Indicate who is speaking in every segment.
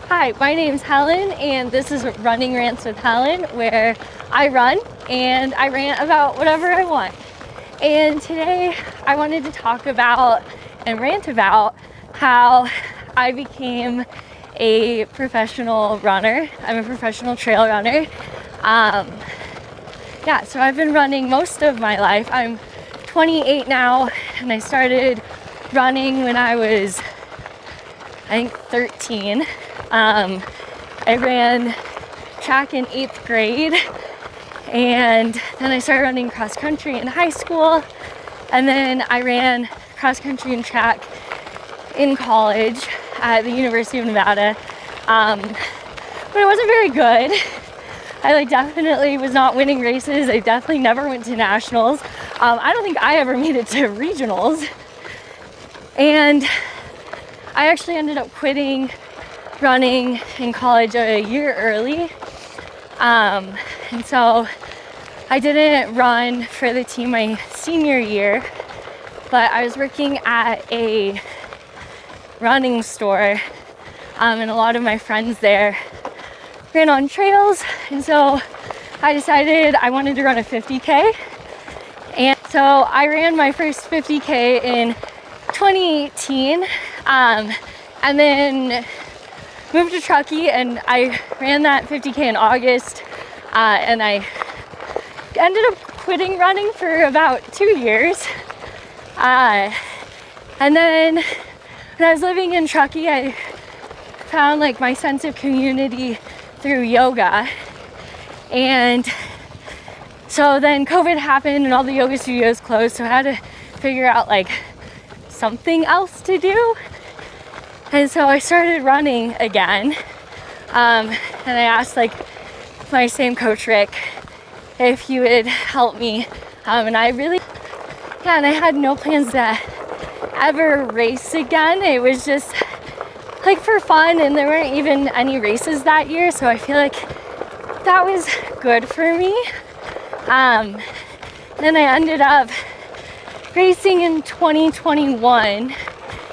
Speaker 1: Hi, my name's Helen, and this is Running Rants with Helen, where I run and I rant about whatever I want. And today I wanted to talk about and rant about how I became a professional runner. I'm a professional trail runner. So I've been running most of my life. I'm 28 now, and I started running when I was, 13. I ran track in 8th grade, and then I started running cross country in high school, and then I ran cross country and track in college at the University of Nevada, but it wasn't very good. I definitely was not winning races. I definitely never went to nationals. I don't think I ever made it to regionals, and I actually ended up quitting running in college a year early, and so I didn't run for the team my senior year, but I was working at a running store, and a lot of my friends there ran on trails, and so I decided I wanted to run a 50K, and so I ran my first 50K in 2018, and then moved to Truckee, and I ran that 50K in August, and I ended up quitting running for about 2 years, and then when I was living in Truckee, I found my sense of community through yoga, and so then COVID happened and all the yoga studios closed, so I had to figure out something else to do. And so I started running again, and I asked my same coach Rick if he would help me, and I had no plans to ever race again. It was just for fun, and there weren't even any races that year, so I feel like that was good for me. Then I ended up racing in 2021,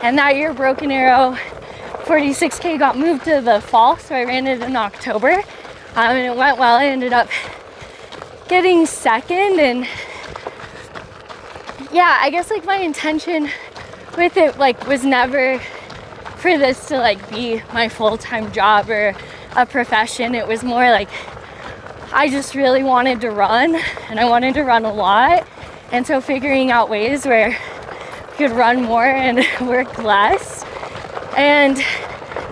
Speaker 1: and that year Broken Arrow 46K got moved to the fall, so I ran it in October, and it went well. I ended up getting second, and I guess my intention with it was never for this to be my full-time job or a profession. It was more I just really wanted to run, and I wanted to run a lot, and so figuring out ways where I could run more and work less. And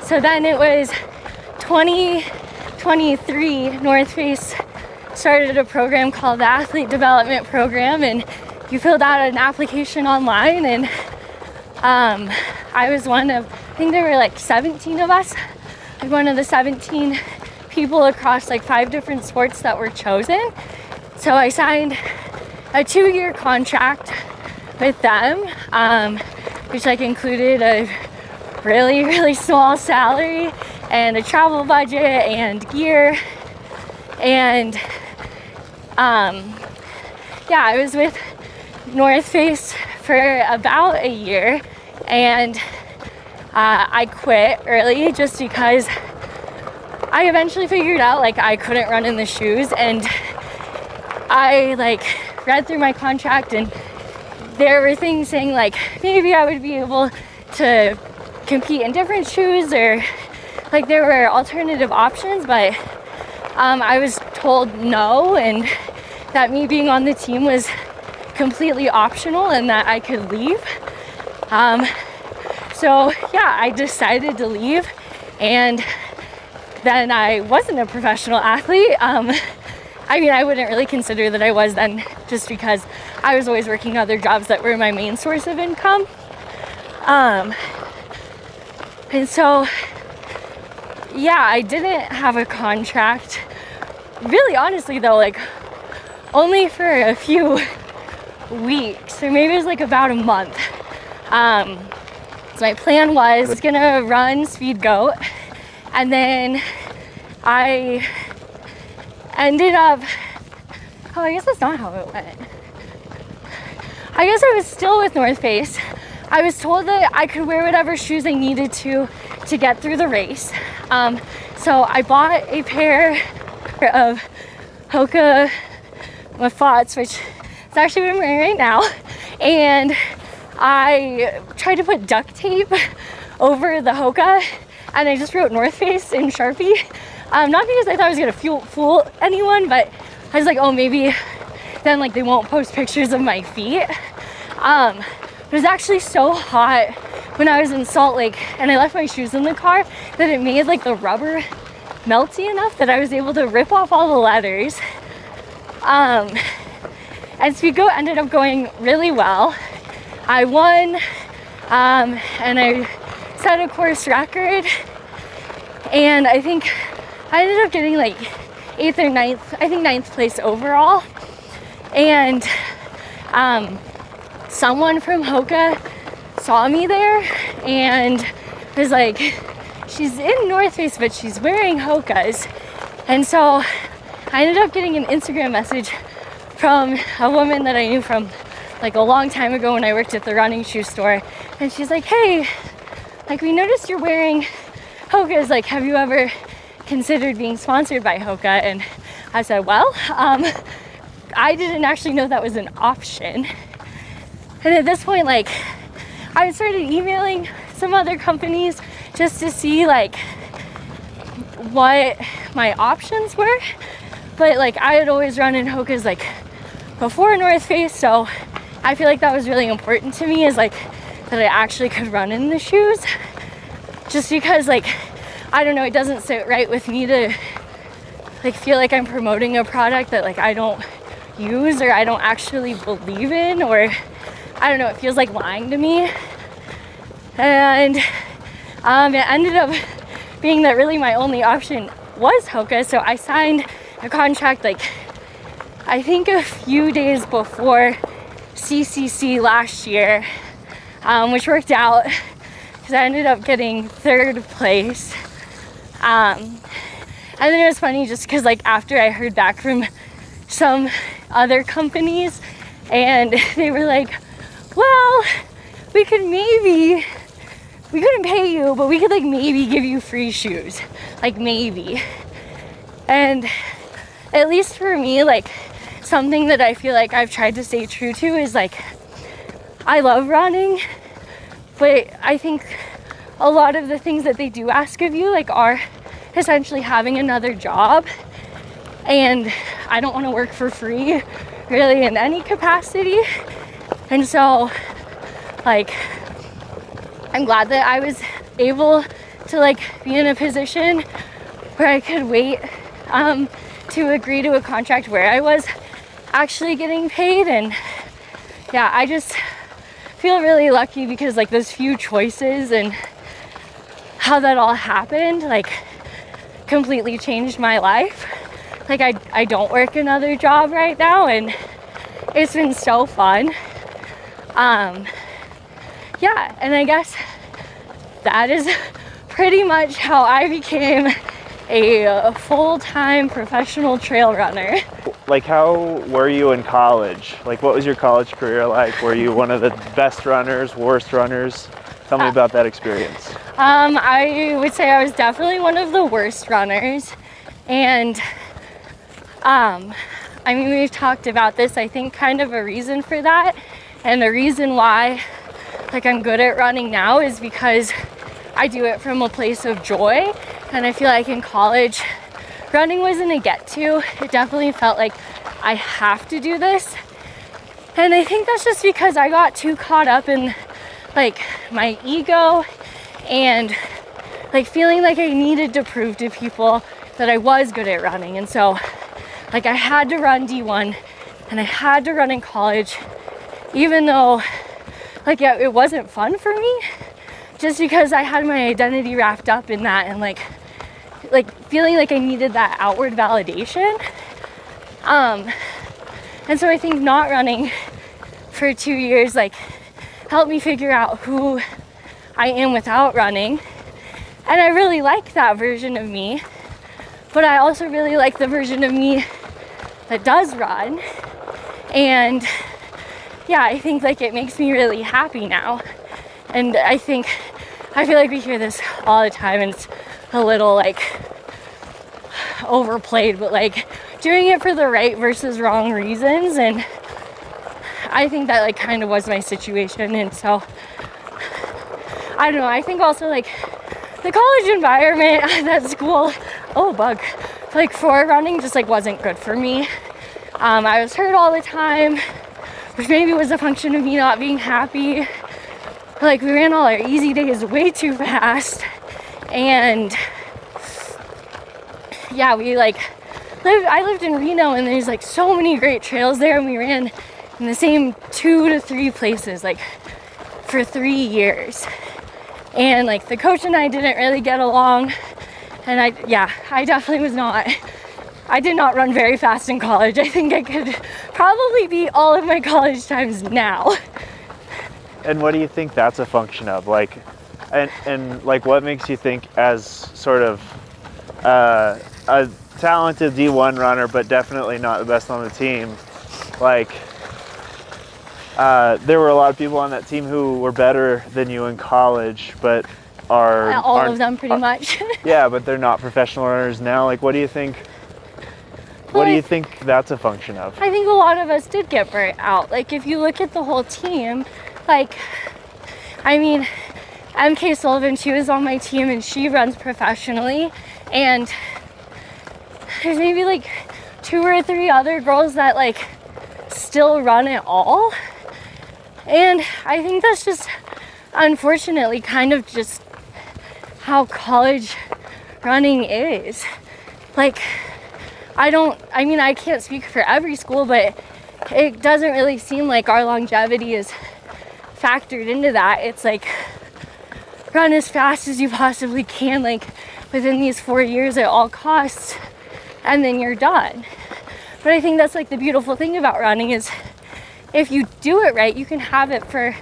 Speaker 1: so then it was 2023, North Face started a program called the Athlete Development Program, and you filled out an application online, and I was one of, I think there were 17 of us, one of the 17 people across 5 different sports that were chosen. So I signed a 2-year contract with them, which included a really, really small salary and a travel budget and gear. And I was with North Face for about a year, and I quit early just because I eventually figured out I couldn't run in the shoes, and I read through my contract, and there were things saying maybe I would be able to compete in different shoes, or there were alternative options, but I was told no, and that me being on the team was completely optional and that I could leave. I decided to leave, and then I wasn't a professional athlete. I wouldn't really consider that I was then, just because I was always working other jobs that were my main source of income. And so, I didn't have a contract. Really, honestly, though, only for a few weeks, or maybe it was about a month. So my plan was gonna run Speed Goat, and then I ended up, I guess that's not how it went. I guess I was still with North Face, I was told that I could wear whatever shoes I needed to get through the race. So I bought a pair of Hoka Mafats, which is actually what I'm wearing right now. And I tried to put duct tape over the Hoka, and I just wrote North Face in Sharpie. Not because I thought I was gonna fool anyone, but I was like, oh, maybe then like they won't post pictures of my feet. It was actually so hot when I was in Salt Lake and I left my shoes in the car that it made like the rubber melty enough that I was able to rip off all the leathers. And Speedgoat ended up going really well. I won, and I set a course record, and I think I ended up getting like 8th or 9th, I think 9th place overall. And someone from Hoka saw me there and was like, she's in North Face, but she's wearing Hokas. And so I ended up getting an Instagram message from a woman that I knew from like a long time ago when I worked at the running shoe store. And she's like, hey, like we noticed you're wearing Hokas, like have you ever considered being sponsored by Hoka? And I said, well, I didn't actually know that was an option. And at this point, like I started emailing some other companies just to see like what my options were. But like I had always run in Hokas like before North Face, so I feel like that was really important to me, is like that I actually could run in the shoes, just because like I don't know, it doesn't sit right with me to like feel like I'm promoting a product that like I don't use or I don't actually believe in, or I don't know, it feels like lying to me. And it ended up being that really my only option was Hoka, so I signed a contract like I think a few days before CCC last year, which worked out because I ended up getting 3rd place. And then it was funny just because like after I heard back from some other companies and they were like, well, we couldn't pay you, but we could like maybe give you free shoes, like maybe. And at least for me, like something that I feel like I've tried to stay true to is like I love running, but I think a lot of the things that they do ask of you like are essentially having another job, and I don't want to work for free really in any capacity. And so like I'm glad that I was able to like be in a position where I could wait to agree to a contract where I was actually getting paid. And yeah, I just feel really lucky because like those few choices and how that all happened like completely changed my life. Like I don't work another job right now, and it's been so fun. Yeah, and I guess that is pretty much how I became a full-time professional trail runner.
Speaker 2: Like, how were you in college? Like, what was your college career like? Were you one of the best runners, worst runners? Tell me about that experience.
Speaker 1: I would say I was definitely one of the worst runners. And I mean, we've talked about this, I think kind of a reason for that. And the reason why like I'm good at running now is because I do it from a place of joy. And I feel like in college, running wasn't a get to. It definitely felt like I have to do this. And I think that's just because I got too caught up in like my ego and like feeling like I needed to prove to people that I was good at running. And so like I had to run D1 and I had to run in college, even though like yeah, it wasn't fun for me, just because I had my identity wrapped up in that and like feeling like I needed that outward validation. And so I think not running for 2 years like helped me figure out who I am without running. And I really like that version of me, but I also really like the version of me that does run. And yeah, I think like it makes me really happy now. And I feel like we hear this all the time, and it's a little like overplayed, but like doing it for the right versus wrong reasons. And I think that like kind of was my situation. And so I don't know, I think also like the college environment at that school, like for running just like wasn't good for me. I was hurt all the time, which maybe was a function of me not being happy. Like we ran all our easy days way too fast, and yeah, I lived in Reno, and there's like so many great trails there, and we ran in the same 2 to 3 places like for 3 years, and like the coach and I didn't really get along, and I did not run very fast in college. I think I could probably beat all of my college times now.
Speaker 2: And what do you think that's a function of? Like, and like, what makes you think, as sort of a talented D1 runner, but definitely not the best on the team, like, there were a lot of people on that team who were better than you in college, but
Speaker 1: all of them pretty much.
Speaker 2: Yeah, but they're not professional runners now. Like, what do you think? What do you think that's a function of?
Speaker 1: I think a lot of us did get burnt out. Like, if you look at the whole team, like, I mean, MK Sullivan, she was on my team and she runs professionally, and there's maybe like 2 or 3 other girls that like still run it all. And I think that's just unfortunately kind of just how college running is. Like, I can't speak for every school, but it doesn't really seem like our longevity is factored into that. It's like run as fast as you possibly can, like within these 4 years at all costs, and then you're done. But I think that's like the beautiful thing about running is if you do it right, you can have it for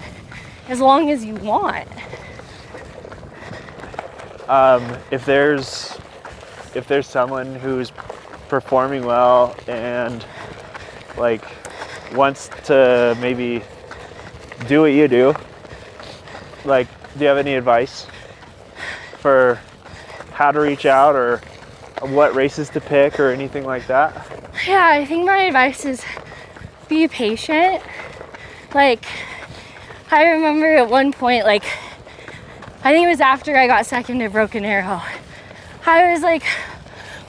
Speaker 1: as long as you want.
Speaker 2: If there's someone who's performing well and like wants to maybe do what you do, like, do you have any advice for how to reach out or what races to pick or anything like that?
Speaker 1: Yeah, I think my advice is be patient. Like, I remember at one point, like, I think it was after I got second at Broken Arrow, I was like,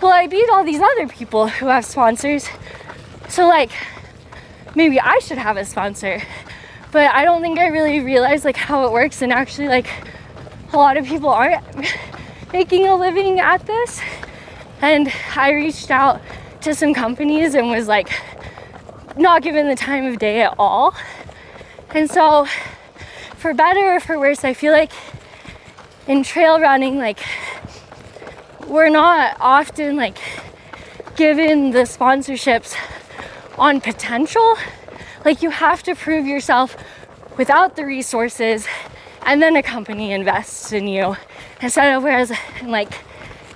Speaker 1: well, I beat all these other people who have sponsors, so like maybe I should have a sponsor. But I don't think I really realized like how it works, and actually like a lot of people aren't making a living at this. And I reached out to some companies and was like not given the time of day at all. And so for better or for worse, I feel like in trail running, like, we're not often like given the sponsorships on potential. Like, you have to prove yourself without the resources, and then a company invests in you. Instead of, whereas in like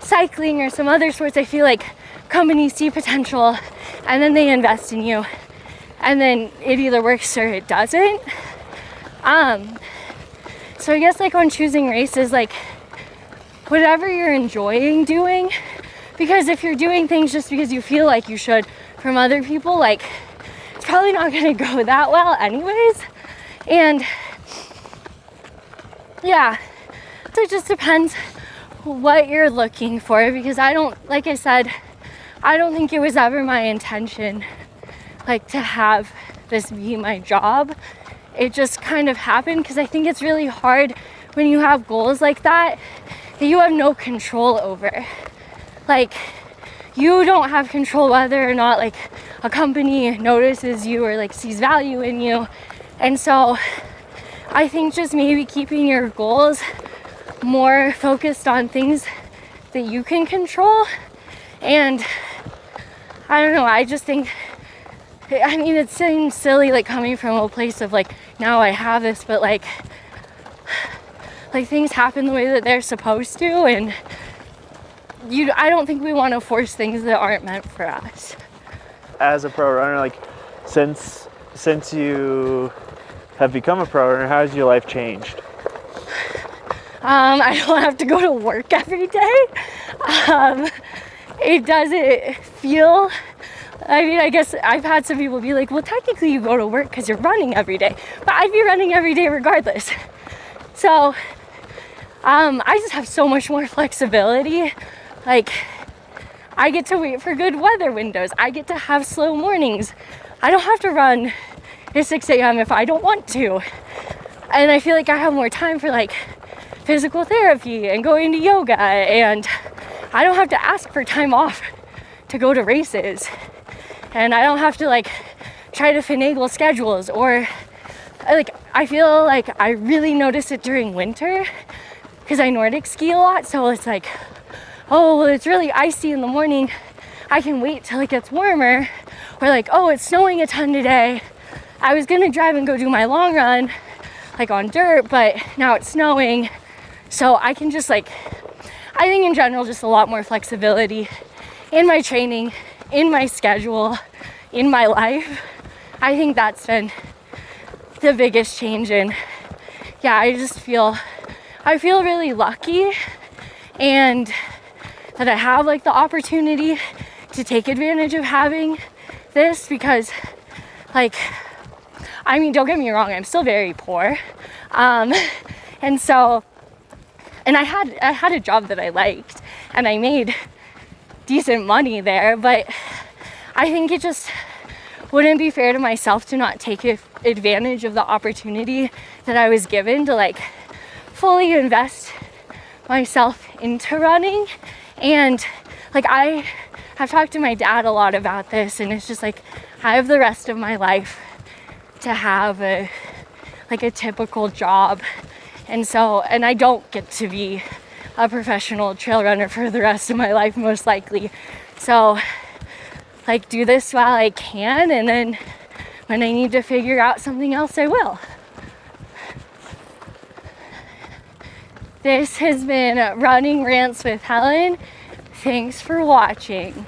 Speaker 1: cycling or some other sports, I feel like companies see potential and then they invest in you, and then it either works or it doesn't. So I guess like when choosing races, like whatever you're enjoying doing, because if you're doing things just because you feel like you should from other people, like, it's probably not gonna go that well anyways. And yeah, so it just depends what you're looking for, because like I said, I don't think it was ever my intention like to have this be my job. It just kind of happened, because I think it's really hard when you have goals like that you have no control over. Like, you don't have control whether or not like a company notices you or like sees value in you. And so I think just maybe keeping your goals more focused on things that you can control. And I don't know, I just think, I mean, it seems silly like coming from a place of like, now I have this, but like things happen the way that they're supposed to, and I don't think we want to force things that aren't meant for us.
Speaker 2: As a pro runner, like, since you have become a pro runner, how has your life changed?
Speaker 1: I don't have to go to work every day. It doesn't feel, I mean, I guess I've had some people be like, well, technically you go to work because you're running every day, but I'd be running every day regardless. So I just have so much more flexibility. Like, I get to wait for good weather windows. I get to have slow mornings. I don't have to run at 6 a.m. if I don't want to. And I feel like I have more time for like physical therapy and going to yoga, and I don't have to ask for time off to go to races. And I don't have to like try to finagle schedules, or like, I feel like I really notice it during winter because I Nordic ski a lot. So it's like, oh, well, it's really icy in the morning. I can wait till it gets warmer. Or like, oh, it's snowing a ton today. I was gonna drive and go do my long run like on dirt, but now it's snowing. So I can just like, I think in general, just a lot more flexibility in my training, in my schedule, in my life. I think that's been the biggest change. And yeah, I feel really lucky, and that I have like the opportunity to take advantage of having this, because like, I mean, don't get me wrong, I'm still very poor. And so, and I had a job that I liked and I made decent money there, but I think it just wouldn't be fair to myself to not take advantage of the opportunity that I was given to like fully invest myself into running. And like, I have talked to my dad a lot about this, and it's just like, I have the rest of my life to have a typical job. And so, and I don't get to be a professional trail runner for the rest of my life, most likely. So like, do this while I can, and then when I need to figure out something else, I will. This has been Running Rants with Helen. Thanks for watching.